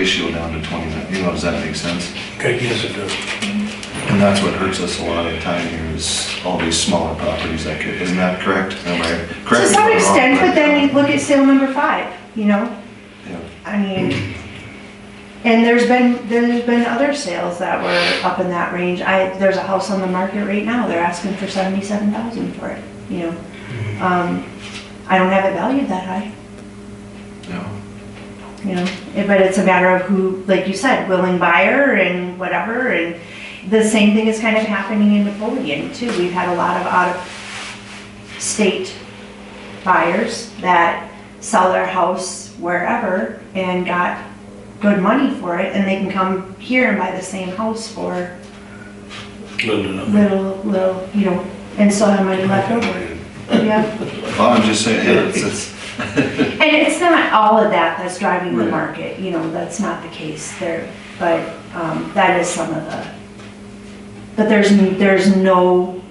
ratio down to 29, you know, does that make sense? Okay, yes, it does. And that's what hurts us a lot of the time here is all these smaller properties that could, isn't that correct? Am I correct? To some extent, but then you look at sale number 5, you know? Yeah. I mean, and there's been other sales that were up in that range. There's a house on the market right now, they're asking for $77,000 for it, you know? I don't have it valued that high, No. you know? But it's a matter of who, like you said, willing buyer and whatever, and the same thing is kind of happening in Napoleon too. We've had a lot of out-of-state buyers that sell their house wherever and got good money for it, and they can come here and buy the same house for little, you know, and still have money left over. Yeah. Well, I'm just saying, yeah, it's And it's not all of that that's driving the market, you know, that's not the case there, but that is some of the, but there's no,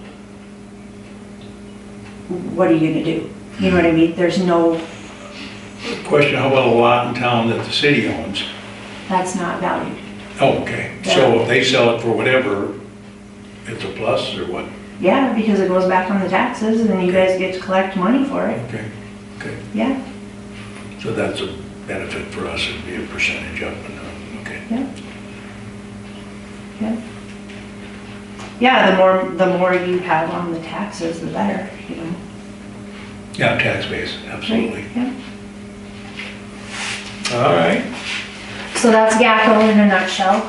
what are you gonna do? You know what I mean? There's no, Question, how about a lot in town that the city owns? that's not valued. Oh, okay. So if they sell it for whatever, it's a plus or what? Yeah, because it goes back on the taxes and you guys get to collect money for it. Okay, okay. Yeah, So that's a benefit for us, it'd be a percentage up and down, okay. yeah. Yeah. Yeah, the more you have on the taxes, the better, you know. Yeah, tax base, absolutely. Yeah. All right. So that's Gackle in a nutshell.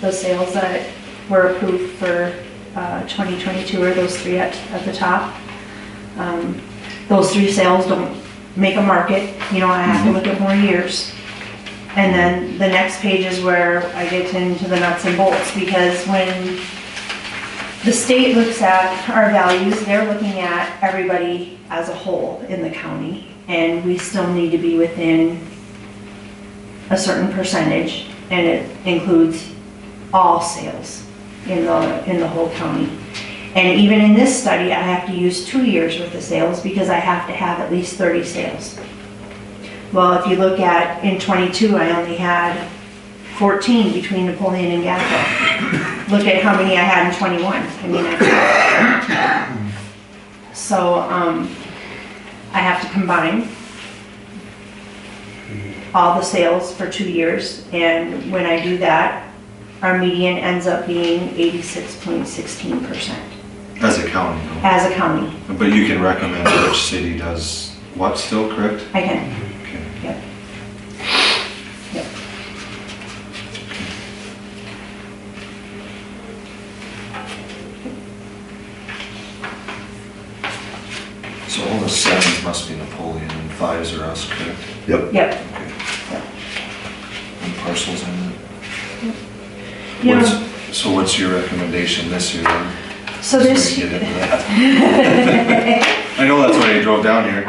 The sales that were approved for 2022 are those 3 at the top. Those 3 sales don't make a market, you know, I have to look at more years. And then the next page is where I get into the nuts and bolts, because when the state looks at our values, they're looking at everybody as a whole in the county, and we still need to be within a certain percentage, and it includes all sales in the whole county. And even in this study, I have to use 2 years worth of sales because I have to have at least 30 sales. Well, if you look at, in 22, I only had 14 between Napoleon and Gackle. Look at how many I had in 21. I mean, so I have to combine all the sales for 2 years, and when I do that, our median ends up being 86.16%. as a county, though. As a county. But you can recommend which city does what still, correct? I can. Okay. Yep. Yep. So all the 7s must be Napoleon and 5s are us, correct? Yep. Yep. Okay. Yep. And parcels in it. You know, So what's your recommendation this year then? so We this, get into that. I know that's why you drove down here.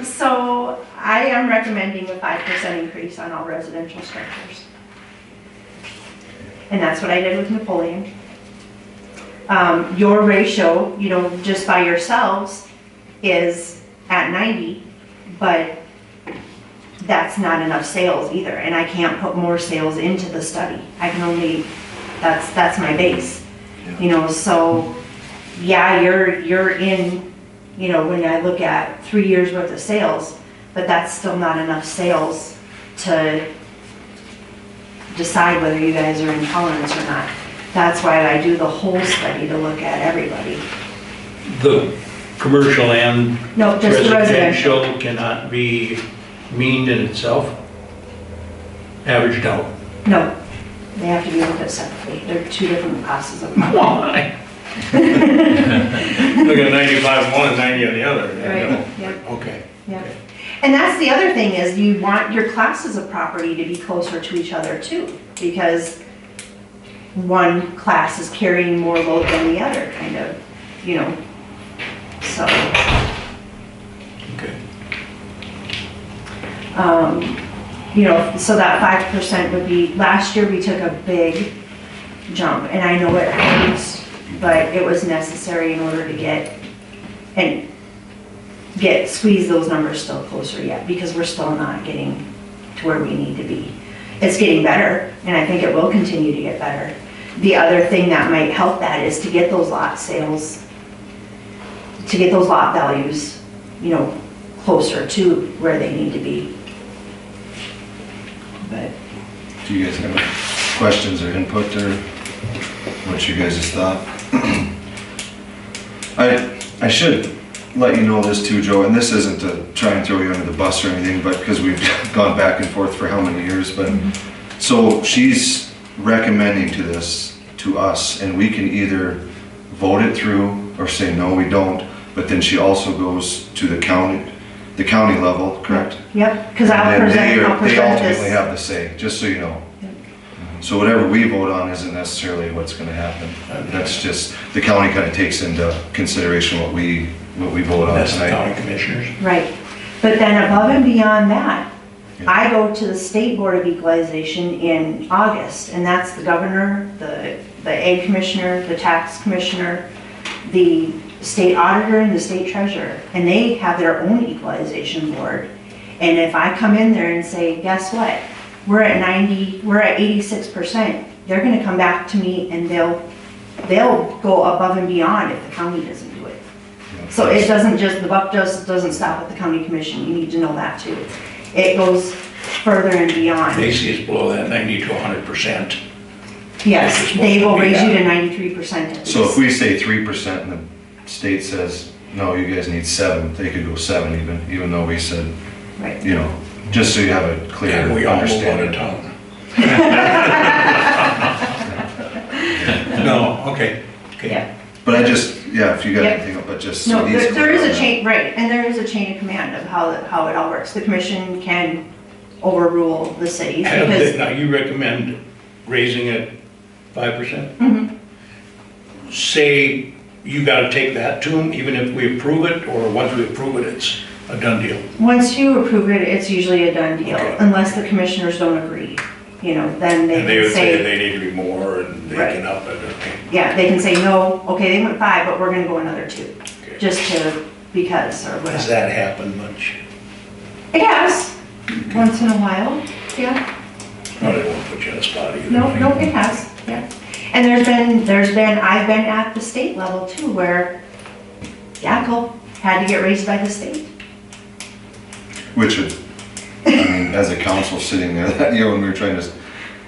so I am recommending a 5% increase on all residential structures. And that's what I did with Napoleon. Your ratio, you know, just by yourselves is at 90, but that's not enough sales either, and I can't put more sales into the study. I can only, that's my base. Yeah. You know, so yeah, you're in, you know, when I look at 3 years worth of sales, but that's still not enough sales to decide whether you guys are in tolerance or not. That's why I do the whole study to look at everybody. The commercial and No, just the residential. residential cannot be meaned in itself? Averaged out? No, they have to be looked at separately. They're 2 different classes of. Why? Look at 95 on one and 90 on the other. Right, yep. Okay. Yeah. And that's the other thing, is you want your classes of property to be closer to each other too, because one class is carrying more load than the other, kind of, you know, so. Okay. You know, so that 5% would be, last year we took a big jump, and I know it hurts, but it was necessary in order to squeeze those numbers still closer yet, because we're still not getting to where we need to be. it's getting better, and I think it will continue to get better. The other thing that might help that is to get those lot sales, to get those lot values, you know, closer to where they need to be. But Do you guys have questions or input, or what's your guys' thought? I should let you know this too, Joe, and this isn't to try and throw you under the bus or anything, but because we've gone back and forth for how many years, but so she's recommending to us, and we can either vote it through or say no, we don't, but then she also goes to the county level, correct? yep, because I'll And then present they ultimately this. have the say, just so you know. So whatever we vote on isn't necessarily what's gonna happen. That's just, the county kind of takes into consideration what we vote on That's the tonight. county commissioners. Right, but then above and beyond that, Yeah. I go to the State Board of Equalization in August, and that's the governor, the ag commissioner, the tax commissioner, the state auditor, and the state treasurer, and they have their own equalization board. And if I come in there and say, guess what? We're at 86%, they're gonna come back to me and they'll go above and beyond if the county doesn't do it. So it doesn't just, the buck just doesn't stop at the county commission, you need to know that too. It goes further and beyond. Basically, it's below that 90 to 100%. Yes, they will raise you to 93% at So if least. we say 3% and the state says, no, you guys need 7, they could go 7 even though we said, Right. you know, just so you have a clear And we all move out of understanding. town. No, okay. Yeah. But I just, if you got Yep. anything, but just so No, he's there clear is on a that. chain, right, and there is a chain of command of how it all works. The commission can overrule the city because, Now, you recommend raising it 5%? Mhm. Say you gotta take that to them, even if we approve it, or once we approve it, it's a done deal? once you approve it, it's usually a done deal, Okay. unless the commissioners don't agree. You know, then they And they can would say say, they need to be more, and they Right. can up it, okay. yeah, they can say, no, okay, they went 5, but we're gonna go another 2, Okay. just to, because, or Does whatever. that happen much? It has, once in a while, yeah. No, they won't put you in a spot either. No, it has, yeah. And I've been at the state level too, where Gackle had to get raised by the state. Which would, I mean, as a council sitting there that year when we were trying to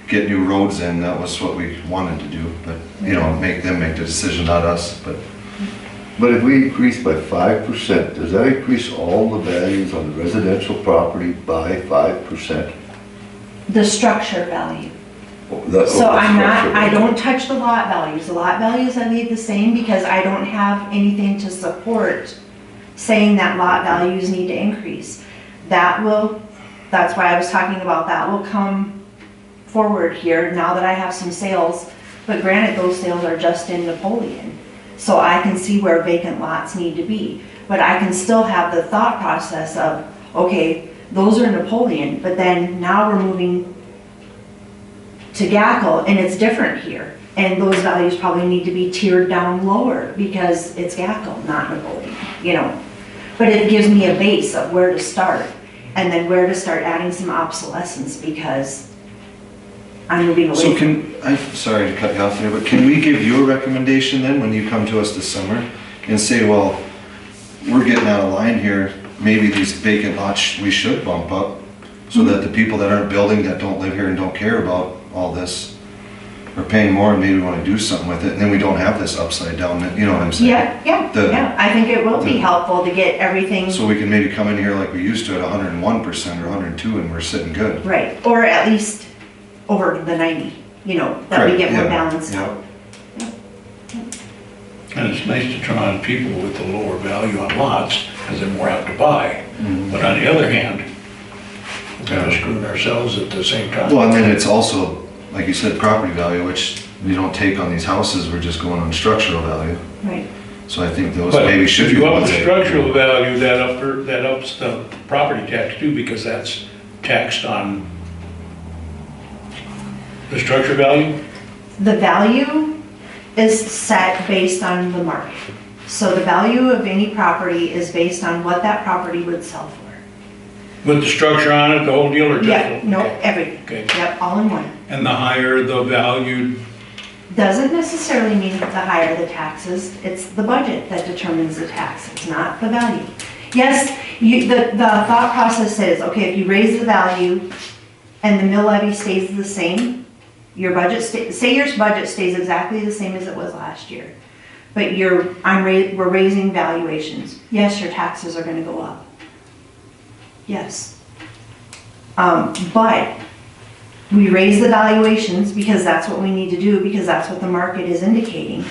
get new roads in, that was what we wanted to do, but, you know, make them make the decision, not us, but. But if we increase by 5%, does that increase all the values on the residential property by 5%? The structure value. The So I'm not, structure. I don't touch the lot values. The lot values I leave the same because I don't have anything to support saying that lot values need to increase. That's why I was talking about that will come forward here now that I have some sales. But granted, those sales are just in Napoleon. So I can see where vacant lots need to be. But I can still have the thought process of, okay, those are Napoleon, but then now we're moving to Gackle, and it's different here. And those values probably need to be tiered down lower because it's Gackle, not Napoleon, you know. But it gives me a base of where to start, and then where to start adding some obsolescence because I'm moving So away. I'm sorry to cut you off there, but can we give you a recommendation then when you come to us this summer and say, well, we're getting out of line here, maybe these vacant lots we should bump up so that the people that aren't building, that don't live here and don't care about all this are paying more and maybe want to do something with it, and then we don't have this upside down, you know what I'm saying? Yeah, I think it will be helpful to get everything So we can maybe come in here like we used to at 101% or 102 and we're sitting good. right, or at least over the 90, you know, that we Correct, get more yeah, balanced yeah. out. And it's nice to draw on people with the lower value on lots, because they're more apt to buy. But on the other hand, we're kind of screwing ourselves at the same time. Well, and then it's also, like you said, property value, which we don't take on these houses, we're just going on structural value. Right. So I think those But maybe should if be you up ones the that- structural value, that ups the property tax too, because that's taxed on the structure value. The value is set based on the market. So the value of any property is based on what that property would sell for. With the structure on it, the whole deal, or just? Yeah, no, Okay. everything. Okay. Yep, all in one. And the higher the value, Doesn't necessarily mean the higher the taxes, it's the budget that determines the taxes, not the value. Yes, the thought process is, okay, if you raise the value and the mill levy stays the same, your budget, say your budget stays exactly the same as it was last year, but we're raising valuations. Yes, your taxes are gonna go up. Yes. But we raise the valuations because that's what we need to do, because that's what the market is indicating.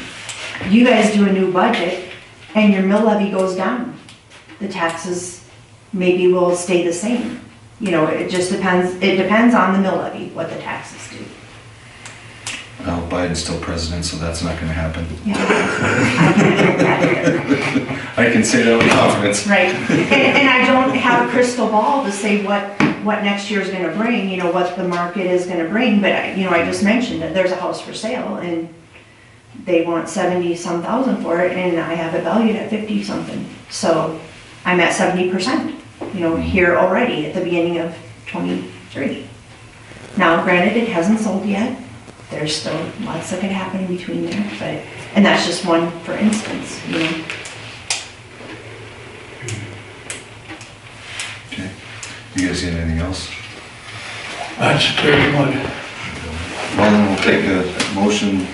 You guys do a new budget and your mill levy goes down. The taxes maybe will stay the same. You know, it just depends, it depends on the mill levy, what the taxes do. Well, Biden's still president, so that's not gonna happen. Yeah. I can't do that either. I can say that with confidence. Right, and I don't have a crystal ball to say what next year's gonna bring, you know, what the market is gonna bring, but I just mentioned that there's a house for sale and they want 70-some thousand for it, and I have it valued at 50-something. So I'm at 70%, you know, here already at the beginning of 23. Now, granted, it hasn't sold yet. There's still lots that could happen in between there, and that's just one for instance, you know. Okay. You guys got anything else? that's pretty much. Well, then we'll take a motion,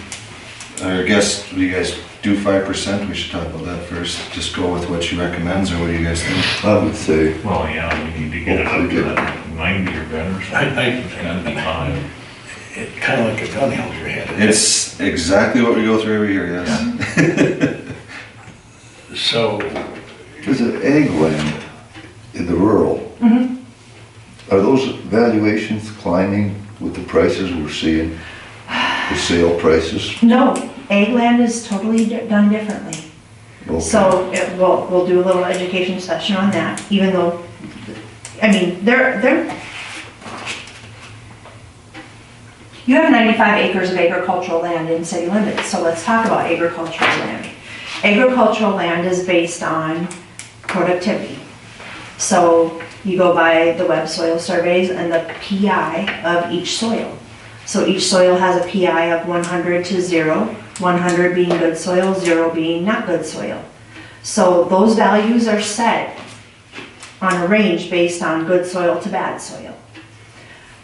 I guess, do you guys do 5%? We should talk about that first. Just go with what she recommends, or what do you guys think? I would say, Well, yeah, we need to get it up to that 90 or better, so it's gotta be high. It kind of like a gun held your head. It's exactly what we go through every year, yes. So, there's an ag land in the rural. Mm-hmm. Are those valuations climbing with the prices we're seeing, the sale prices? No, ag land is totally done differently. Okay. So we'll do a little education session on that, even though, I mean, you have 95 acres of agricultural land in city limits, so let's talk about agricultural land. Agricultural land is based on productivity. So you go by the web soil surveys and the PI of each soil. So each soil has a PI of 100 to 0, 100 being good soil, 0 being not good soil. So those values are set on a range based on good soil to bad soil.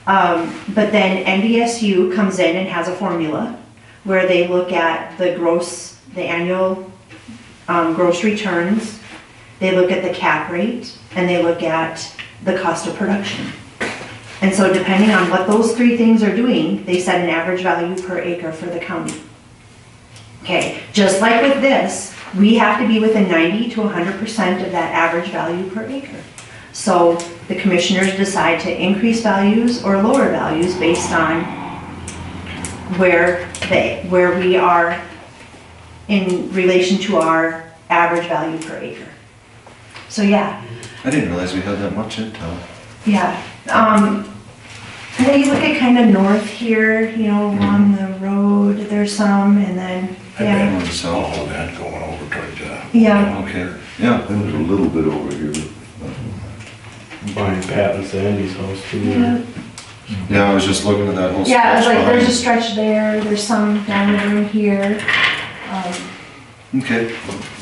But then NDSU comes in and has a formula where they look at the annual gross returns, they look at the cap rate, and they look at the cost of production. And so depending on what those three things are doing, they set an average value per acre for the county. Okay, just like with this, we have to be within 90 to 100% of that average value per acre. So the commissioners decide to increase values or lower values based on where we are in relation to our average value per acre. So yeah, I didn't realize we had that much in town. yeah. And then you look at kind of north here, you know, along the road, there's some, and then, I yeah, bet On the all south. of that going over towards, yeah. Okay, yeah. And there's a little bit over here. Behind Pat and Sandy's house too. Yeah. Yeah, I was just looking at that whole stretch Yeah, it's like there's a behind. stretch there, there's some down the room here. Okay,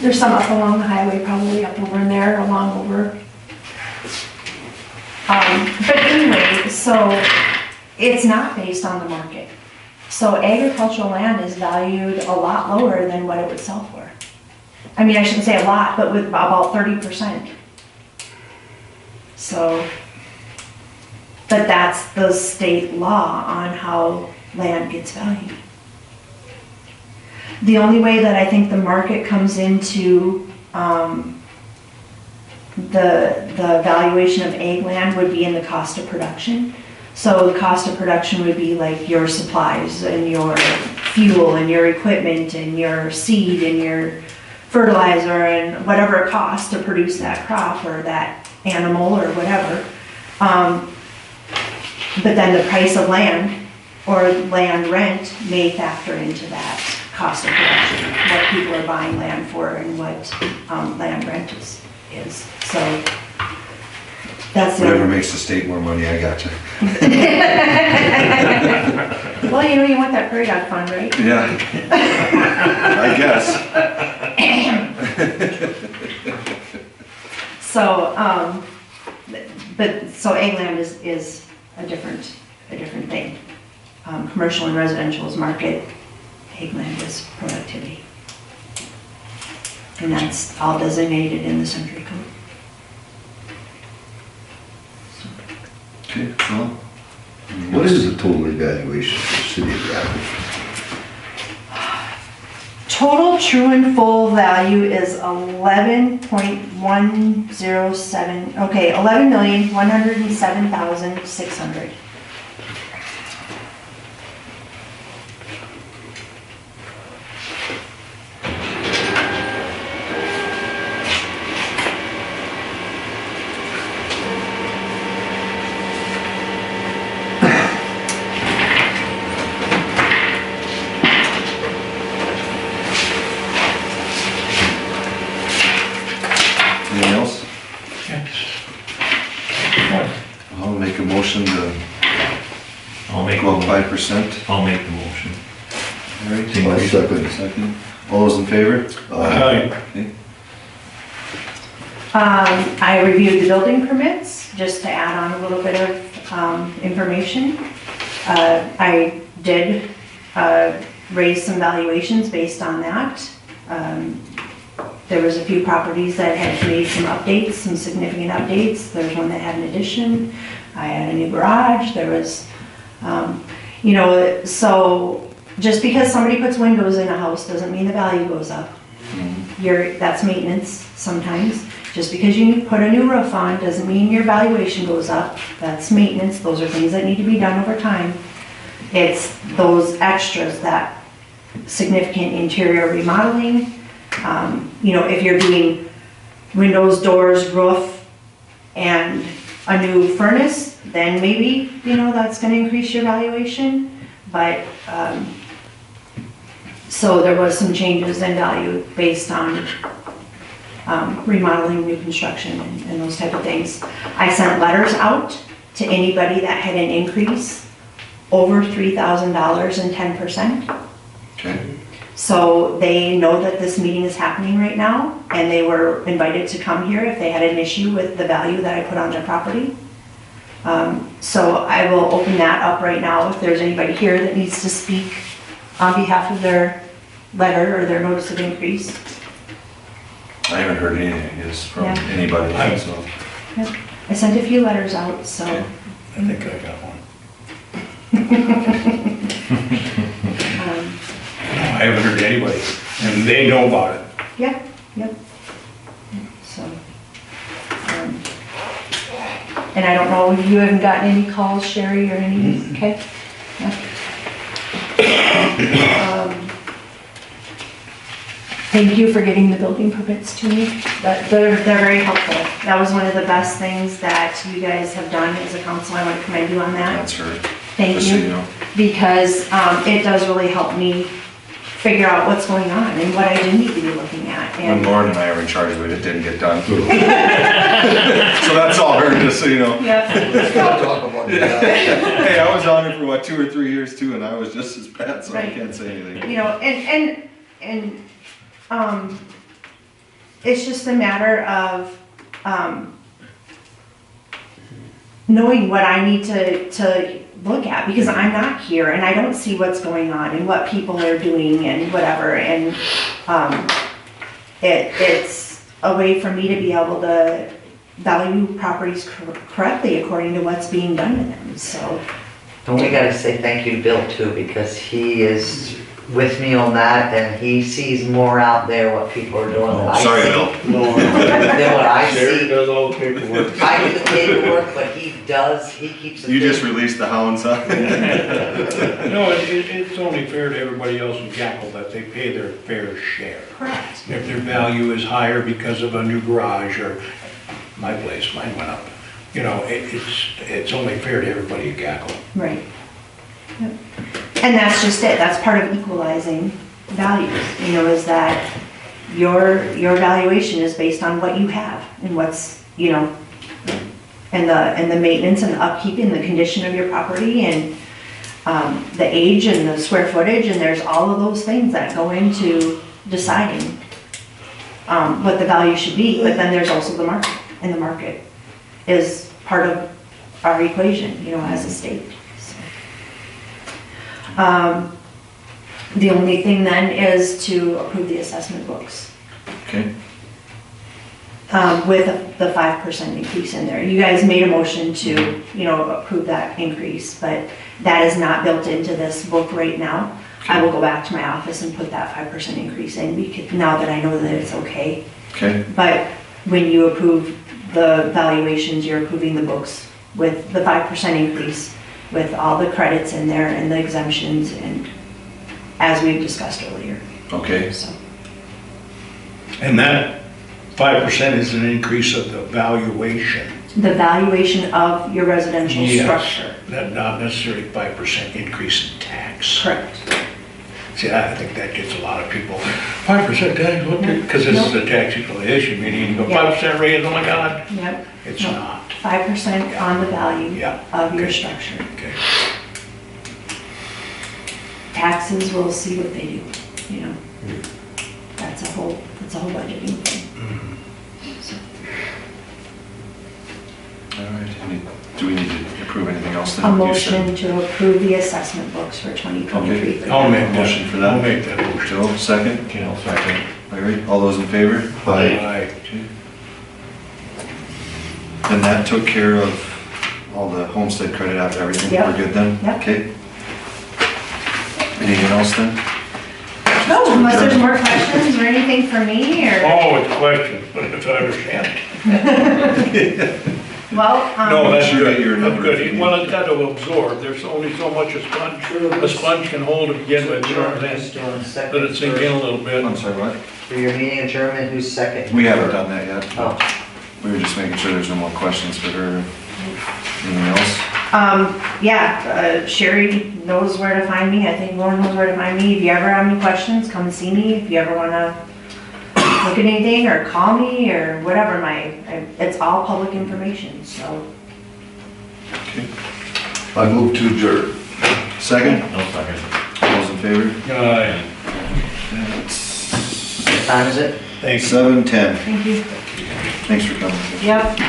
There's some up along the highway, probably up over in there, along over. But anyway, so it's not based on the market. So agricultural land is valued a lot lower than what it would sell for. I mean, I shouldn't say a lot, but with about 30%. So, but that's the state law on how land gets valued. The only way that I think the market comes into the valuation of ag land would be in the cost of production. So the cost of production would be like your supplies and your fuel and your equipment and your seed and your fertilizer and whatever it costs to produce that crop or that animal or whatever. But then the price of land or land rent may factor into that cost of production, what people are buying land for and what land rent is. So That's the Whatever only, makes the state more money, I gotcha. well, you want that prairie dog fund, right? Yeah. I guess. So, so ag land is a different thing. Commercial and residential is market, ag land is productivity. And that's all designated in the Century Code. Okay, well. What is the total evaluation for the city of Gackle? Total true and full value is 11.107, okay, 11,107,600. Anything else? Yes. I'll make a motion to I'll make, go up 5%. I'll make the motion. All right. I'll second. Second. All those in favor? Aye. Okay. I reviewed the building permits, just to add on a little bit of information. I did raise some valuations based on that. There was a few properties that had made some updates, some significant updates. There's one that had an addition. I had a new garage. There was, so just because somebody puts windows in a house doesn't mean the value goes up. That's maintenance sometimes. Just because you put a new roof on doesn't mean your valuation goes up. That's maintenance. Those are things that need to be done over time. It's those extras, that significant interior remodeling. If you're doing windows, doors, roof, and a new furnace, then maybe, that's gonna increase your valuation. But, so there was some changes in value based on remodeling, new construction, and those type of things. I sent letters out to anybody that had an increase over $3,000 and 10%. Okay. So they know that this meeting is happening right now, and they were invited to come here if they had an issue with the value that I put on their property. So I will open that up right now if there's anybody here that needs to speak on behalf of their letter or their notice of increase. I haven't heard anything just from Yeah. anybody, so. Yep. I sent a few letters out, so. Okay. I think I got one. I haven't heard anybody, and they know about it. Yeah, yep. So, and I don't know, you haven't gotten any calls, Sherry, or any, okay? Yeah. Thank you for getting the building permits to me. They're very helpful. That was one of the best things that you guys have done as a council. I want to commend you on that. That's her. Thank Just so you. know. Because it does really help me figure out what's going on and what I do need to be looking at. When And Lauren and I were in charge of it, it didn't get done. So that's all her, just so you know. yeah, Talk about that. Hey, I was on it for 2 or 3 years too, and I was just as bad, so I Right. can't say anything. It's just a matter of knowing what I need to look at, because I'm not here and I don't see what's going on and what people are doing and whatever, and it's a way for me to be able to value properties correctly according to what's being done to them, so. And we gotta say thank you to Bill too, because he is with me on that, and he sees more out there what people are doing than I Sorry, see. Bill. No, Than what I Sherry see. does all the paperwork. I do the paperwork, but he keeps it. You just released the hounds, huh? No, it's only fair to everybody else in Gackle that they pay their fair share. Correct. If their value is higher because of a new garage or mine went up. It's only fair to everybody in Gackle. Right. Yep. And that's just it, that's part of equalizing values, is that your valuation is based on what you have and what's, and the maintenance and the upkeep and the condition of your property and, the age and the square footage, and there's all of those things that go into deciding, what the value should be, but then there's also the market, and the market is part of our equation, you know, as a state. So. The only thing then is to approve the assessment books. Okay, With the 5% increase in there. You guys made a motion to, you know, approve that increase, but that is not built into this book right now. I will go back to my office and put that 5% increase in, because now that I know that it's okay. okay, But when you approve the valuations, you're approving the books with the 5% increase, with all the credits in there and the exemptions, and as we've discussed earlier, okay, so. And that 5% is an increase of the valuation. The valuation of your residential Yes. structure. Not necessarily 5% increase in tax. Correct. See, I think that gets a lot of people, 5% tax, what, because this is a taxable issue, meaning you go Yeah. 5% raise, oh my God, Yep. it's No. not. 5% on the value Yeah. of your Okay. structure. Okay. Taxes, we'll see what they do, you know. That's a whole budgeting thing. So, all right. Do we need to approve anything else then? a You motion said- to approve the assessment books for 2023. Okay. I'll make that. Motion for that. I'll make that motion. Joe, second? Okay, I'll second. Larry, all those in favor? Aye. Okay. And that took care of all the homestead credit after everything? Yep. We're good then? Yep. Okay. Anything else then? No, unless there's more questions or anything for me, or, Oh, it's a question, but if I understand it. well, No, that's Sure, good, your that's number if you good. need. Well, it's got to absorb, there's only so much a sponge can hold to begin with, you know what I'm saying? Let it sink in a little bit. I'm sorry, what? For your meeting adjournment, who's second? We haven't done that yet. Oh, We were just making sure there's no more questions for her. Anything else? Sherry knows where to find me, I think Lauren knows where to find me. If you ever have any questions, come and see me. If you ever wanna look at anything, or call me, or whatever, it's all public information, so. Okay. I move to adjourn. Second? I'll second. All those in favor? Aye. what time is it? Thanks. 7:10. Thank you. Thanks for coming. Yep.